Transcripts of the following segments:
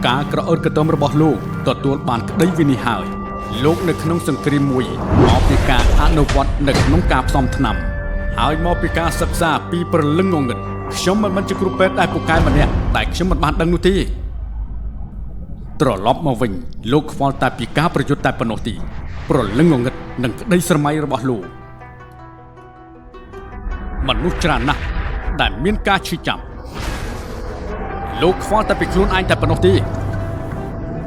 ការក្រអឺតកតឹមរបស់លោកទទួលបានក្តីវិនិច្ឆ័យលោកនៅក្នុងសង្គ្រាមមួយមកពីការអនុវត្តនៅក្នុងការផ្សំថ្នាំហើយមកពីការសិក្សាពីព្រលឹងងងឹតខ្ញុំមិនជាគ្រូពេទ្យដែលពូកែម្នាក់តែខ្ញុំមិនបានដឹងនោះទេត្រឡប់មកវិញលោកខ្វល់តែពីការប្រយុទ្ធតែប៉ុណ្ណោះទេព្រលឹងងងឹតនិងក្តីស្រមៃរបស់លោកមនុស្សច្រើនណាស់ដែលមានការឈឺចាប់លោកខ្វល់តែពីខ្លួនឯងតែប៉ុណ្ណោះទេ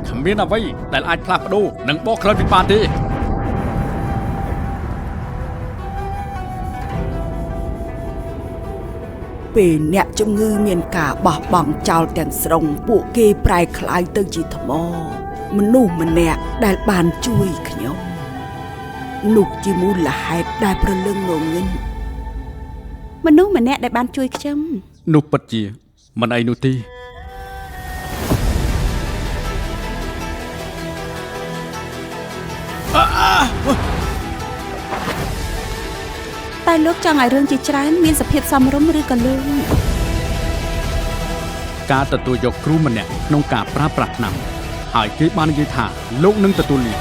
គ្មានអ្វីដែលអាចផ្លាស់ប្ដូរនិងបកក្លោយពីបានទេពេលអ្នកជំងឺមានការបោះបង់ចោលទាំងស្រុងពួកគេប្រែក្លាយទៅជាថ្មមនុស្សម្នាក់ដែលបានជួយខ្ញុំនោះជាមូលហេតុដែលប្រលឹងងងឹតមនុស្សម្នាក់ដែលបានជួយខ្ញុំនោះពិតជាមិនអីនោះទេតែលោកចង់ឲ្យរឿងជាច្រើនមានសភាពសមរម្យឬក៏លឿនការទទួលយកគ្រូម្នាក់ក្នុងការប្រើប្រាស់ថ្នាំហើយគេបាននិយាយថាលោកនឹងទទួលលៀប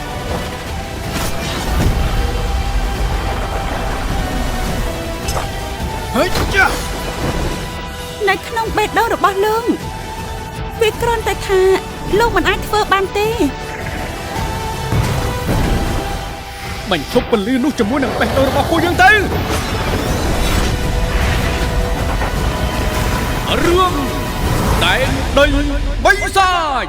ហើយចានៅក្នុងបេះដូងរបស់លោកវាគ្រាន់តែថាលោកមិនអាចធ្វើបានទេបញ្ឈប់ពន្លឺនោះជាមួយនឹងបេះដូងរបស់ពួកយើងទៅរឿងតែដីបិសាច